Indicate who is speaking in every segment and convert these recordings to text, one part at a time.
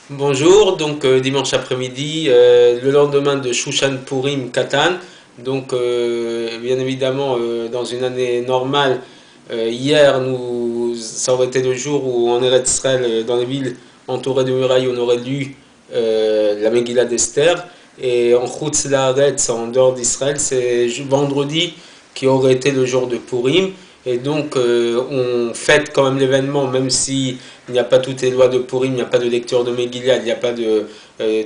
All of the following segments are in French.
Speaker 1: Bonjour, donc dimanche après-midi, le lendemain de Shushan Purim Katan. Donc, bien évidemment, dans une année normale, hier, ça aurait été le jour où en Eretz Israël, dans les villes entourées de murailles, on aurait lu la Megillah d'Esther. Et en Chutz Laaretz, en dehors d'Israël, c'est vendredi qui aurait été le jour de Purim. Et donc, on fête quand même l'événement, même si il n'y a pas toutes les lois de Purim, il n'y a pas de lecture de Megillah, il n'y a pas de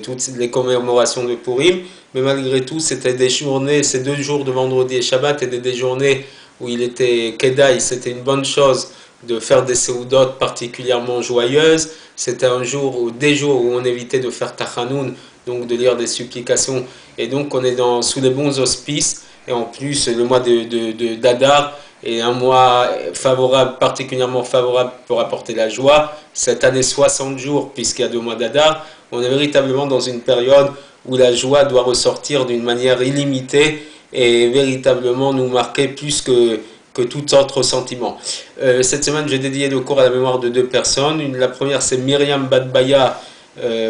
Speaker 1: toutes les commémorations de Purim. Mais malgré tout, c'était des journées, ces 2 jours de vendredi et Shabbat étaient des journées où il était Kedaï, c'était une bonne chose de faire des séoudotes particulièrement joyeuses. C'était un jour, ou des jours où on évitait de faire Tachanoun, donc de lire des supplications. Et donc, on est sous les bons auspices. Et en plus, le mois d'Adar est un mois favorable, particulièrement favorable pour apporter la joie. Cette année, 60 jours, puisqu'il y a 2 mois d'Adar, on est véritablement dans une période où la joie doit ressortir d'une manière illimitée et véritablement nous marquer plus que tout autre sentiment. Cette semaine, j'ai dédié le cours à la mémoire de 2 personnes. La première, c'est Myriam Badbaya,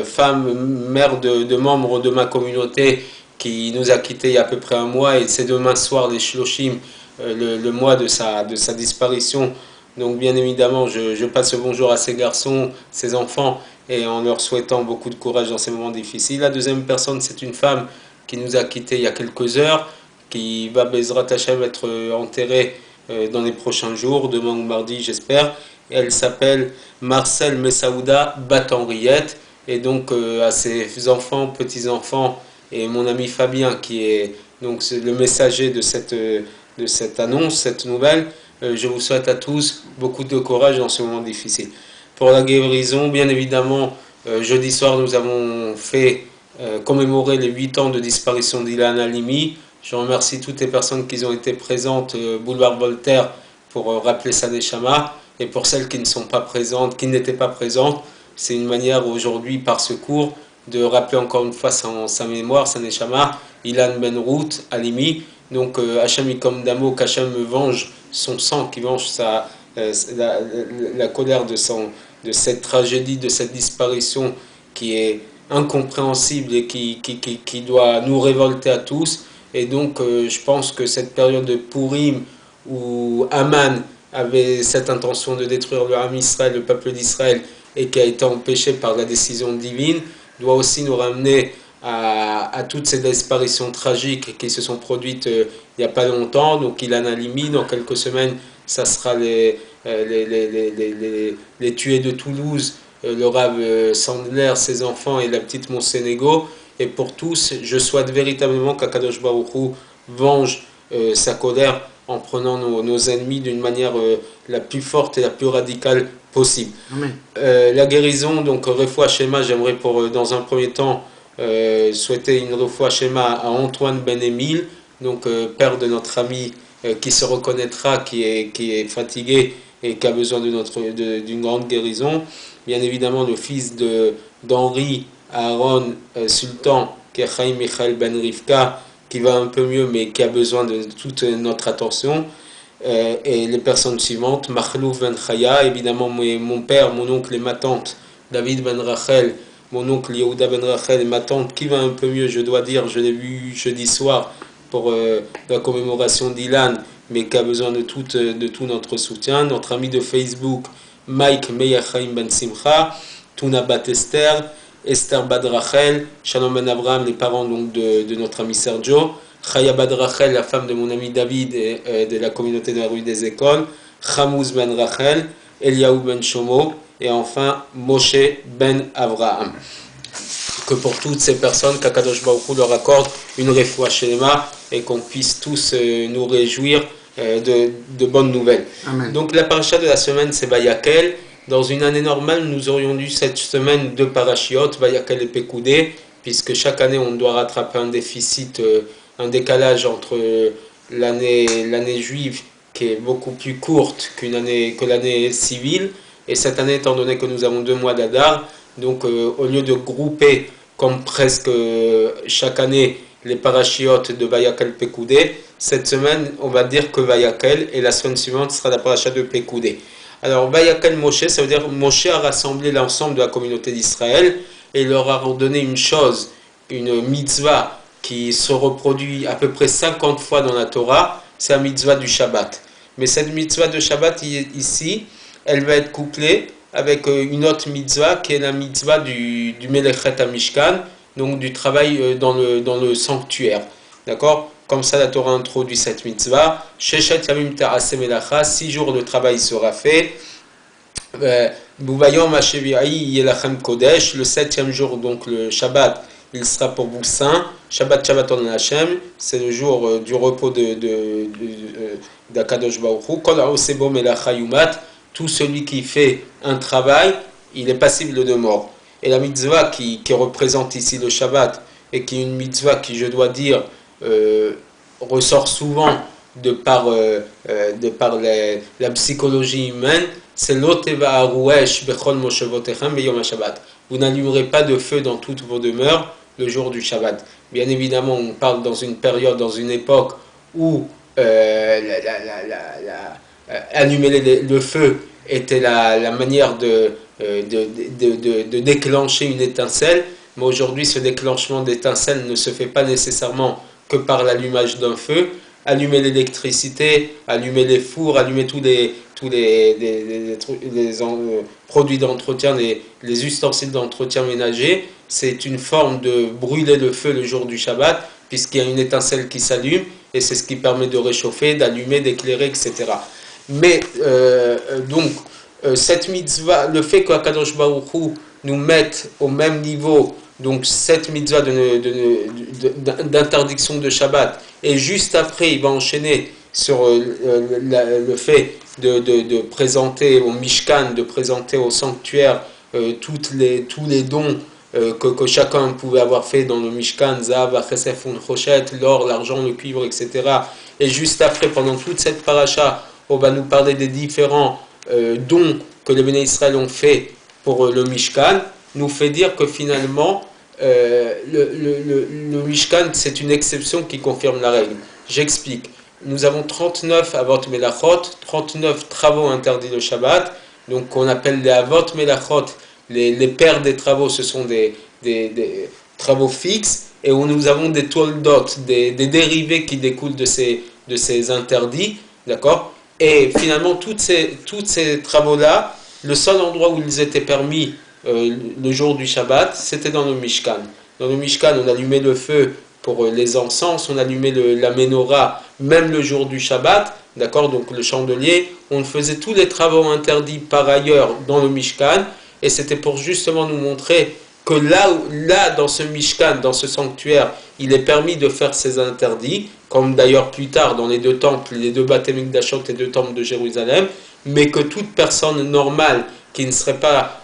Speaker 1: femme, mère de membres de ma communauté, qui nous a quittés il y a à peu près un mois, et c'est demain soir, les Shloshim, le mois de sa disparition. Donc bien évidemment, je passe le bonjour à ces garçons, ces enfants, et en leur souhaitant beaucoup de courage dans ces moments difficiles. La deuxième personne, c'est une femme qui nous a quittés il y a quelques heures, qui va, Bezrat Hashem, être enterrée dans les prochains jours, demain ou mardi, j'espère. Elle s'appelle Marcel Messaouda Bat-Henriette. Et donc à ses enfants, petits-enfants, et mon ami Fabien, qui est donc le messager de cette annonce, cette nouvelle, je vous souhaite à tous beaucoup de courage dans ce moment difficile. Pour la guérison, bien évidemment, jeudi soir, nous avons fait commémorer les 8 ans de disparition d'Ilan Halimi. Je remercie toutes les personnes qui ont été présentes boulevard Voltaire pour rappeler sa neshama. Et pour celles qui ne sont pas présentes, qui n'étaient pas présentes, c'est une manière aujourd'hui, par ce cours, de rappeler encore une fois sa mémoire, sa neshama, Ilan Ben Ruth Halimi. Donc Hachem Ikom Damo, qu'Hachem venge son sang, qui venge la colère de cette tragédie, de cette disparition qui est incompréhensible et qui doit nous révolter à tous. Et donc je pense que cette période de Purim où Aman avait cette intention de détruire le Ham Israël, le peuple d'Israël, et qui a été empêché par la décision divine, doit aussi nous ramener à toutes ces disparitions tragiques qui se sont produites il n'y a pas longtemps. Donc Ilan Halimi, dans quelques semaines, ça sera les tués de Toulouse, le Rav Sandler, ses enfants et la petite Monsénégo. Et pour tous, je souhaite véritablement qu'Akadosh Baruch Hu venge sa colère en prenant nos ennemis d'une manière la plus forte et la plus radicale possible. La guérison, donc Refoua Shema, j'aimerais dans un premier temps souhaiter une Refoua Shema à Antoine Ben-Émile, donc père de notre ami qui se reconnaîtra, qui est fatigué et qui a besoin d'une grande guérison. Bien évidemment, le fils d'Henri Aaron Sultan, qui est Chaim Michael Ben Rivka, qui va un peu mieux mais qui a besoin de toute notre attention. Et les personnes suivantes, Mahlouf Ben Chaya, évidemment mon père, mon oncle et ma tante, David Ben Rachel, mon oncle Yehuda Ben Rachel et ma tante, qui va un peu mieux, je dois dire, je l'ai vu jeudi soir pour la commémoration d'Ilan, mais qui a besoin de tout notre soutien. Notre ami de Facebook, Mike Meyachaim Ben Simcha, Tuna Bat Esther Bad Rachel, Shalom Ben Abraham, les parents donc de notre ami Sergio, Chaya Bad Rachel, la femme de mon ami David et de la communauté de la rue des écoles, Chamouz Ben Rachel, Eliaou Ben Shomo, et enfin Moshe Ben Avraham. Que pour toutes ces personnes, qu'Akadosh Baruch Hu leur accorde une refoua shelema et qu'on puisse tous nous réjouir de bonnes nouvelles.
Speaker 2: Amen.
Speaker 1: Donc la paracha de la semaine, c'est Vayakel. Dans une année normale, nous aurions eu cette semaine 2 parachiotes, Vayakel et Pekoudé, puisque chaque année on doit rattraper un déficit, un décalage entre l'année juive qui est beaucoup plus courte que l'année civile. Et cette année, étant donné que nous avons 2 mois d'Adar, donc au lieu de grouper comme presque chaque année les parachiotes de Vayakel Pekoudé, cette semaine on va dire que Vayakel, et la semaine suivante sera la paracha de Pekoudé. Alors, Vayakel Moshe, ça veut dire Moshe a rassemblé l'ensemble de la communauté d'Israël et il leur a ordonné une chose, une mitzvah qui se reproduit à peu près 50 fois dans la Torah, c'est la mitzvah du Shabbat. Mais cette mitzvah de Shabbat ici, elle va être couplée avec une autre mitzvah qui est la mitzvah du Melechet HaMishkan, donc du travail dans le sanctuaire. D'accord? Comme ça, la Torah introduit cette mitzvah. Sheshet Yamim Ta'aseh Melacha, 6 jours de travail sera fait. Buvayom Hashevi'ai Yelachem Kodesh, le 7e jour, donc le Shabbat, il sera pour vous saint. Shabbat Shabbaton Hashem, c'est le jour du repos d'Akadosh Baruch Hu. Kol Haosebo Melacha Yumat, tout celui qui fait un travail, il est passible de mort. Et la mitzvah qui représente ici le Shabbat, et qui est une mitzvah qui, je dois dire, ressort souvent de par la psychologie humaine, c'est l'oteva arouesh bechol moshevotechem beyom Shabbat. Vous n'allumerez pas de feu dans toutes vos demeures le jour du Shabbat. Bien évidemment, on parle dans une période, dans une époque où allumer le feu était la manière de déclencher une étincelle, mais aujourd'hui ce déclenchement d'étincelle ne se fait pas nécessairement que par l'allumage d'un feu. Allumer l'électricité, allumer les fours, allumer tous les produits d'entretien, les ustensiles d'entretien ménager, c'est une forme de brûler le feu le jour du Shabbat, puisqu'il y a une étincelle qui s'allume, et c'est ce qui permet de réchauffer, d'allumer, d'éclairer, etc. Mais cette mitzvah, le fait qu'Akadosh Baruch Hu nous mette au même niveau, donc cette mitzvah d'interdiction de Shabbat, et juste après il va enchaîner sur le fait de présenter au Mishkan, de présenter au sanctuaire tous les dons que chacun pouvait avoir fait dans le Mishkan, Zav, Chesef, Choshet, l'or, l'argent, le cuivre, etc. Et juste après, pendant toute cette paracha, on va nous parler des différents dons que les Béné Israël ont fait pour le Mishkan, nous fait dire que finalement, le Mishkan, c'est une exception qui confirme la règle. J'explique. Nous avons 39 Avot Melachot, 39 travaux interdits le Shabbat, donc qu'on appelle les Avot Melachot, les pères des travaux, ce sont des travaux fixes, et où nous avons des toldot, des dérivés qui découlent de ces interdits, d'accord? Et finalement, tous ces travaux-là, le seul endroit où ils étaient permis le jour du Shabbat, c'était dans le Mishkan. Dans le Mishkan, on allumait le feu pour les encens, on allumait la menorah, même le jour du Shabbat, d'accord, donc le chandelier, on faisait tous les travaux interdits par ailleurs dans le Mishkan, et c'était pour justement nous montrer que là, dans ce Mishkan, dans ce sanctuaire, il est permis de faire ces interdits, comme d'ailleurs plus tard dans les 2 temples, les 2 Bate Mikdashot et 2 temples de Jérusalem, mais que toute personne normale qui ne serait pas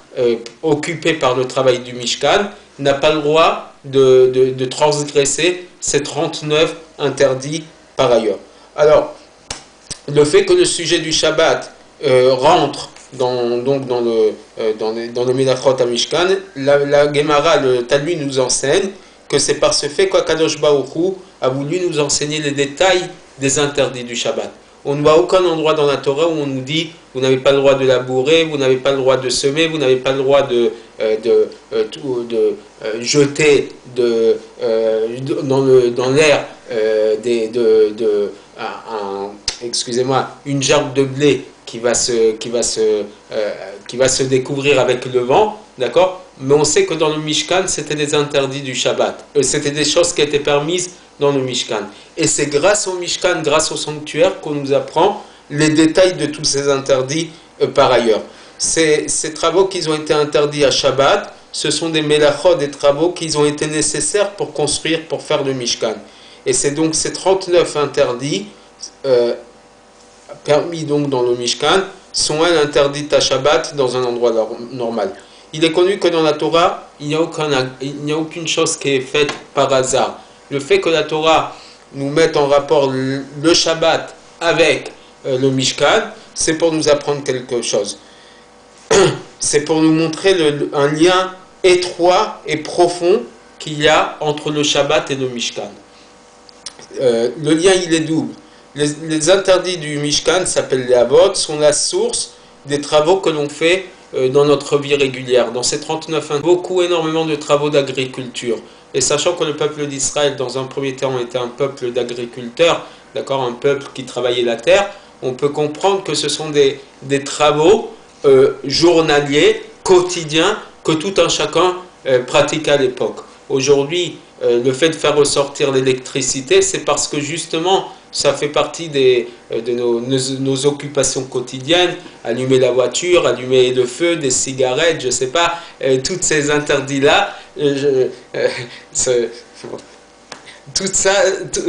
Speaker 1: occupée par le travail du Mishkan n'a pas le droit de transgresser ces 39 interdits par ailleurs. Alors, le fait que le sujet du Shabbat rentre dans le Melachot à Mishkan, la Gemara, le Talmud nous enseigne que c'est par ce fait qu'Akadosh Baruch Hu a voulu nous enseigner les détails des interdits du Shabbat. On ne voit aucun endroit dans la Torah où on nous dit vous n'avez pas le droit de labourer, vous n'avez pas le droit de semer, vous n'avez pas le droit de jeter dans l'air une gerbe de blé qui va se découvrir avec le vent, d'accord? Mais on sait que dans le Mishkan, c'était des interdits du Shabbat. C'était des choses qui étaient permises dans le Mishkan. Et c'est grâce au Mishkan, grâce au sanctuaire, qu'on nous apprend les détails de tous ces interdits par ailleurs. Ces travaux qui ont été interdits à Shabbat, ce sont des mélachot, des travaux qui ont été nécessaires pour construire, pour faire le Mishkan. Et c'est donc ces 39 interdits permis donc dans le Mishkan sont interdits à Shabbat dans un endroit normal. Il est connu que dans la Torah, il n'y a aucune chose qui est faite par hasard. Le fait que la Torah nous mette en rapport le Shabbat avec le Mishkan, c'est pour nous apprendre quelque chose. C'est pour nous montrer un lien étroit et profond qu'il y a entre le Shabbat et le Mishkan. Le lien, il est double. Les interdits du Mishkan s'appellent les Avot, sont la source des travaux que l'on fait dans notre vie régulière. Dans ces 39 énormément de travaux d'agriculture. Et sachant que le peuple d'Israël, dans un premier temps, était un peuple d'agriculteurs, d'accord, un peuple qui travaillait la terre, on peut comprendre que ce sont des travaux journaliers, quotidiens, que tout un chacun pratique à l'époque. Aujourd'hui, le fait de faire ressortir l'électricité, c'est parce que justement, ça fait partie de nos occupations quotidiennes, allumer la voiture, allumer le feu, des cigarettes, je ne sais pas, tous ces interdits-là, tout ça,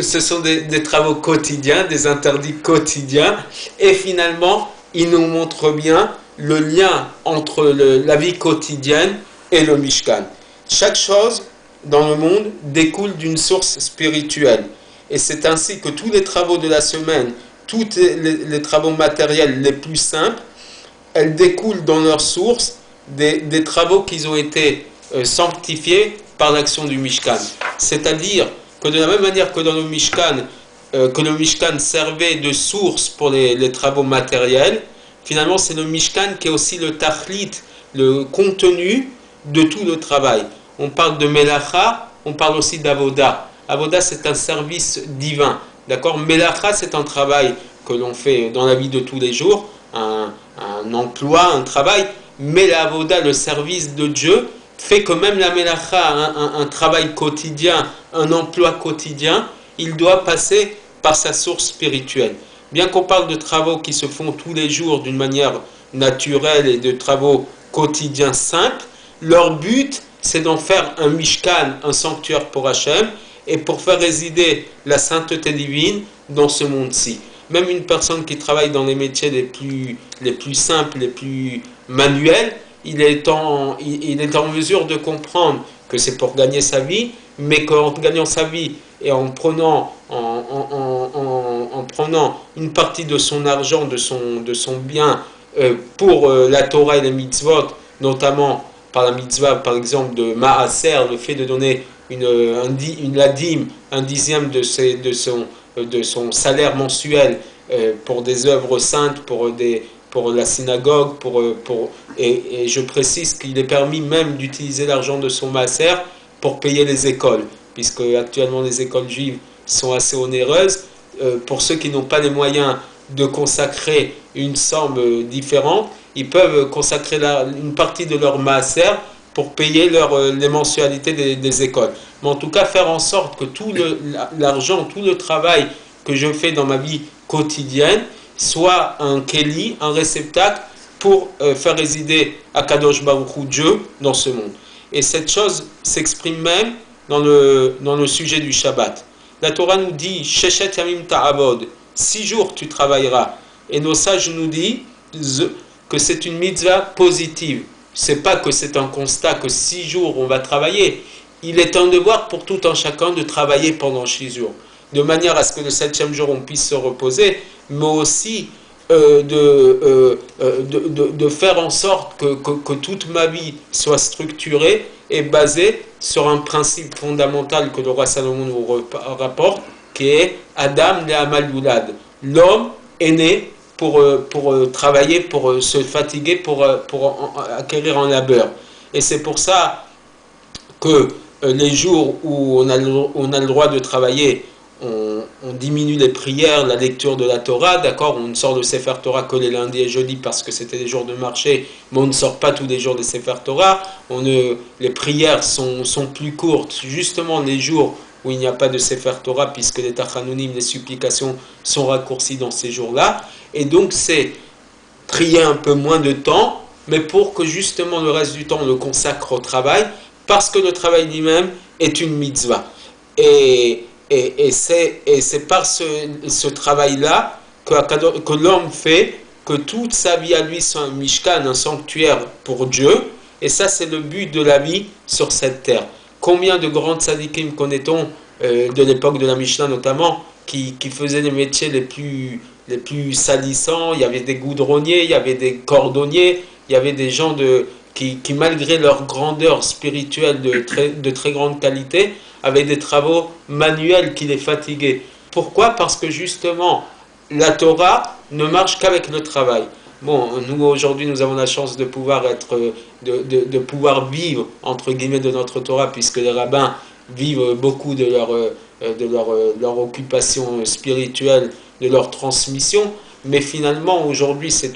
Speaker 1: ce sont des travaux quotidiens, des interdits quotidiens, et finalement, ils nous montrent bien le lien entre la vie quotidienne et le Mishkan. Chaque chose dans le monde découle d'une source spirituelle. Et c'est ainsi que tous les travaux de la semaine, tous les travaux matériels les plus simples, elles découlent dans leur source des travaux qui ont été sanctifiés par l'action du Mishkan. C'est-à-dire que de la même manière que dans le Mishkan servait de source pour les travaux matériels, finalement c'est le Mishkan qui est aussi le tachlit, le contenu de tout le travail. On parle de Melacha, on parle aussi d'Avoda. Avoda, c'est un service divin, d'accord? Melacha, c'est un travail que l'on fait dans la vie de tous les jours, un emploi, un travail. Mais l'Avoda, le service de Dieu, fait que même la Melacha, un travail quotidien, un emploi quotidien, il doit passer par sa source spirituelle. Bien qu'on parle de travaux qui se font tous les jours d'une manière naturelle et de travaux quotidiens simples, leur but, c'est d'en faire un Mishkan, un sanctuaire pour Hachem, et pour faire résider la sainteté divine dans ce monde-ci. Même une personne qui travaille dans les métiers les plus simples, les plus manuels, il est en mesure de comprendre que c'est pour gagner sa vie, mais qu'en gagnant sa vie et en prenant une partie de son argent, de son bien pour la Torah et les mitzvot, notamment par la mitzvah, par exemple, de Maaser, le fait de donner la dîme, un dixième de son salaire mensuel pour des œuvres saintes, pour la synagogue, et je précise qu'il est permis même d'utiliser l'argent de son Maaser pour payer les écoles, puisque actuellement les écoles juives sont assez onéreuses. Pour ceux qui n'ont pas les moyens de consacrer une somme différente, ils peuvent consacrer une partie de leur maaser pour payer les mensualités des écoles. Mais en tout cas, faire en sorte que tout l'argent, tout le travail que je fais dans ma vie quotidienne soit un keli, un réceptacle pour faire résider Akadosh Baruch Hu, Dieu, dans ce monde. Et cette chose s'exprime même dans le sujet du Shabbat. La Torah nous dit « Sheshet yamim ta'avod » 6 jours tu travailleras. Et nos sages nous disent que c'est une mitzvah positive. C'est pas que c'est un constat que 6 jours on va travailler. Il est un devoir pour tout un chacun de travailler pendant 6 jours. De manière à ce que le 7e jour on puisse se reposer, mais aussi de faire en sorte que toute ma vie soit structurée et basée sur un principe fondamental que le roi Salomon nous rapporte, qui est Adam le'amal yulad. L'homme est né pour travailler, pour se fatiguer, pour acquérir un labeur. Et c'est pour ça que les jours où on a le droit de travailler, on diminue les prières, la lecture de la Torah, d'accord, on ne sort le Sefer Torah que les lundis et jeudis parce que c'était des jours de marché, mais on ne sort pas tous les jours des Sefer Torah, les prières sont plus courtes, justement les jours où il n'y a pas de Sefer Torah, puisque les Tachanunim, les supplications sont raccourcies dans ces jours-là, et donc c'est trier un peu moins de temps, mais pour que justement le reste du temps on le consacre au travail, parce que le travail lui-même est une mitzvah. Et c'est par ce travail-là que l'homme fait que toute sa vie à lui soit un mishkan, un sanctuaire pour Dieu. Et ça, c'est le but de la vie sur cette terre. Combien de grands tzadikim connaît-on de l'époque de la Mishnah notamment, qui faisaient les métiers les plus salissants? Il y avait des goudronniers, il y avait des cordonniers, il y avait des gens qui malgré leur grandeur spirituelle de très grande qualité, avaient des travaux manuels qui les fatiguaient. Pourquoi? Parce que justement, la Torah ne marche qu'avec le travail. Bon, nous aujourd'hui, nous avons la chance de pouvoir être, de pouvoir vivre entre guillemets de notre Torah, puisque les rabbins vivent beaucoup leur occupation spirituelle, de leur transmission. Mais finalement, aujourd'hui, c'est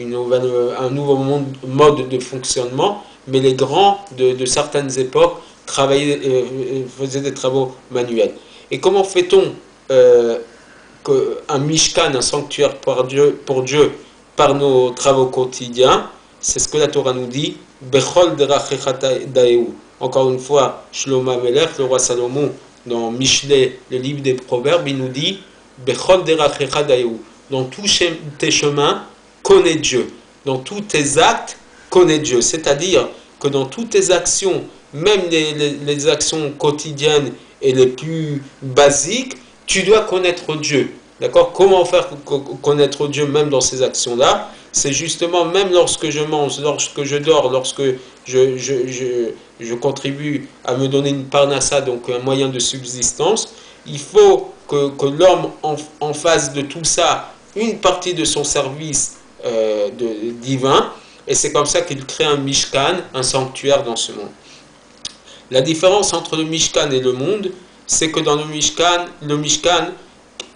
Speaker 1: un nouveau mode de fonctionnement. Mais les grands de certaines époques faisaient des travaux manuels. Et comment fait-on un mishkan, un sanctuaire pour Dieu, par nos travaux quotidiens? C'est ce que la Torah nous dit. Bechol derachecha daeu. Encore une fois, Shlomo Amelech, le roi Salomon, dans Michelet, le livre des Proverbes, il nous dit Bechol derachecha daeu. Dans tous tes chemins, connais Dieu. Dans tous tes actes, connais Dieu. C'est-à-dire que dans toutes tes actions, même les actions quotidiennes et les plus basiques, tu dois connaître Dieu. D'accord? Comment faire connaître Dieu même dans ces actions-là? C'est justement, même lorsque je mange, lorsque je dors, lorsque je contribue à me donner une parnassa, donc un moyen de subsistance, il faut que l'homme en fasse de tout ça une partie de son service divin, et c'est comme ça qu'il crée un mishkan, un sanctuaire dans ce monde. La différence entre le mishkan et le monde, c'est que dans le mishkan,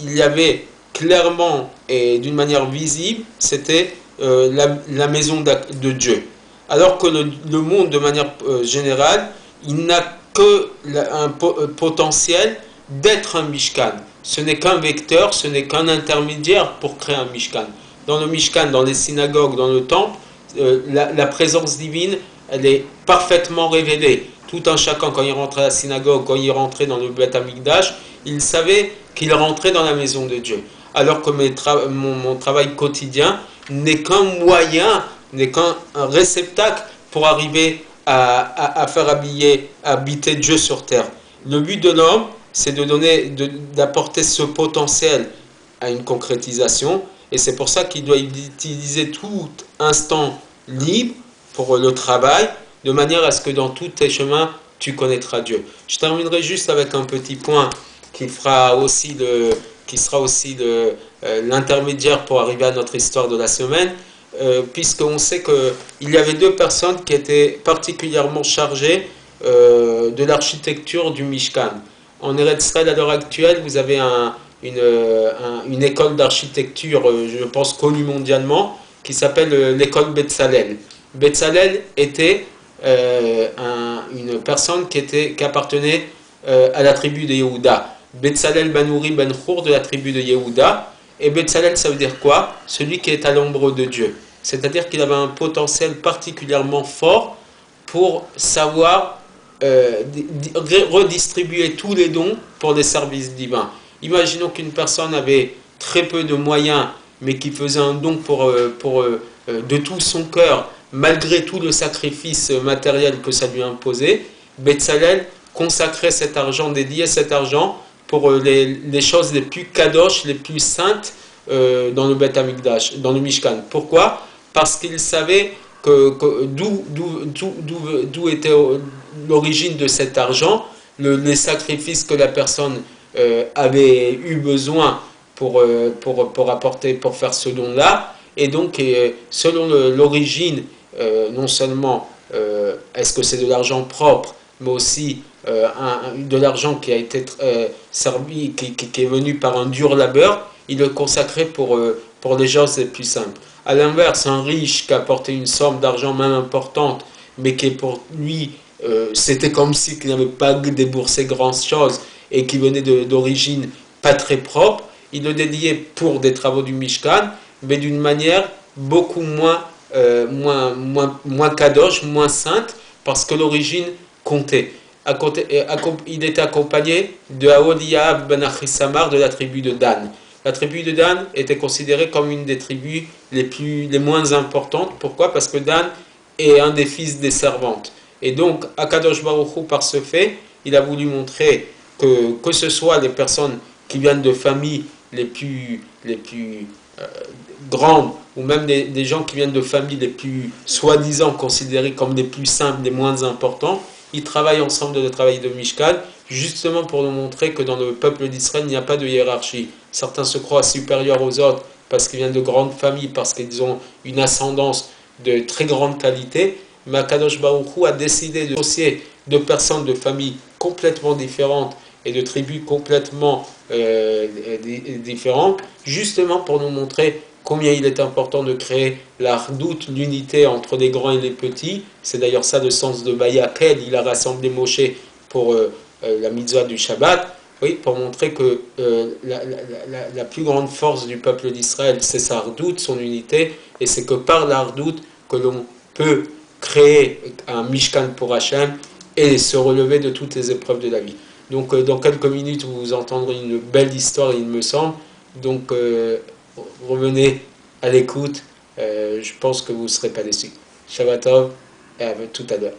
Speaker 1: il y avait clairement et d'une manière visible, c'était la maison de Dieu. Alors que le monde, de manière générale, il n'a que un potentiel d'être un mishkan. Ce n'est qu'un vecteur, ce n'est qu'un intermédiaire pour créer un mishkan. Dans le mishkan, dans les synagogues, dans le temple, la présence divine, elle est parfaitement révélée. Tout un chacun, quand il rentrait à la synagogue, quand il rentrait dans le Beth Amikdash, il savait qu'il rentrait dans la maison de Dieu. Alors que mon travail quotidien n'est qu'un moyen, n'est qu'un réceptacle pour arriver à faire habiter Dieu sur terre. Le but de l'homme, c'est d'apporter ce potentiel à une concrétisation, et c'est pour ça qu'il doit utiliser tout instant libre pour le travail, de manière à ce que dans tous tes chemins, tu connaîtras Dieu. Je terminerai juste avec un petit point qui sera aussi l'intermédiaire pour arriver à notre histoire de la semaine, puisqu'on sait qu'il y avait deux personnes qui étaient particulièrement chargées de l'architecture du Mishkan. En Eretz Israël, à l'heure actuelle, vous avez une école d'architecture, je pense connue mondialement, qui s'appelle l'école Betzalel. Betzalel était une personne qui appartenait à la tribu de Yehuda. Betzalel ben Uri ben Hur de la tribu de Yehuda. Et Betzalel, ça veut dire quoi? Celui qui est à l'ombre de Dieu. C'est-à-dire qu'il avait un potentiel particulièrement fort pour savoir redistribuer tous les dons pour les services divins. Imaginons qu'une personne avait très peu de moyens, mais qui faisait un don de tout son cœur, malgré tout le sacrifice matériel que ça lui imposait. Betzalel consacrait cet argent, dédiait cet argent pour les choses les plus kadosh, les plus saintes dans le Beth Amikdash, dans le Mishkan. Pourquoi? Parce qu'il savait d'où était l'origine de cet argent, les sacrifices que la personne avait eu besoin pour apporter, pour faire ce don-là. Et donc, selon l'origine, non seulement est-ce que c'est de l'argent propre, mais aussi de l'argent qui a été servi, qui est venu par un dur labeur, il le consacrait pour les choses les plus simples. À l'inverse, un riche qui a apporté une somme d'argent même importante, mais qui pour lui, c'était comme si il n'avait pas déboursé grand-chose et qui venait d'origine pas très propre, il le dédiait pour des travaux du Mishkan, mais d'une manière beaucoup moins kadosh, moins sainte, parce que l'origine comptait. Il était accompagné de Aholiab ben Achissamar de la tribu de Dan. La tribu de Dan était considérée comme une des tribus les moins importantes. Pourquoi? Parce que Dan est un des fils des servantes. Et donc, Akadosh Baruch Hu, par ce fait, il a voulu montrer que ce soit les personnes qui viennent de familles les plus grandes, ou même des gens qui viennent de familles les plus soi-disant considérées comme les plus simples, les moins importants, ils travaillent ensemble dans le travail de Mishkan, justement pour nous montrer que dans le peuple d'Israël, il n'y a pas de hiérarchie. Certains se croient supérieurs aux autres parce qu'ils viennent de grandes familles, parce qu'ils ont une ascendance de très grande qualité, mais Akadosh Baruch Hu a décidé de associer deux personnes de familles complètement différentes et de tribus complètement différentes, justement pour nous montrer combien il est important de créer la redoute, l'unité entre les grands et les petits. C'est d'ailleurs ça le sens de Vayakel, il a rassemblé Moshe pour la mitzvah du Shabbat, oui, pour montrer que la plus grande force du peuple d'Israël, c'est sa redoute, son unité, et c'est que par la redoute que l'on peut créer un Mishkan pour Hachem et se relever de toutes les épreuves de la vie. Donc dans quelques minutes, vous entendrez une belle histoire, il me semble. Donc revenez à l'écoute, je pense que vous ne serez pas déçus. Shabbat Tov, et à tout à l'heure.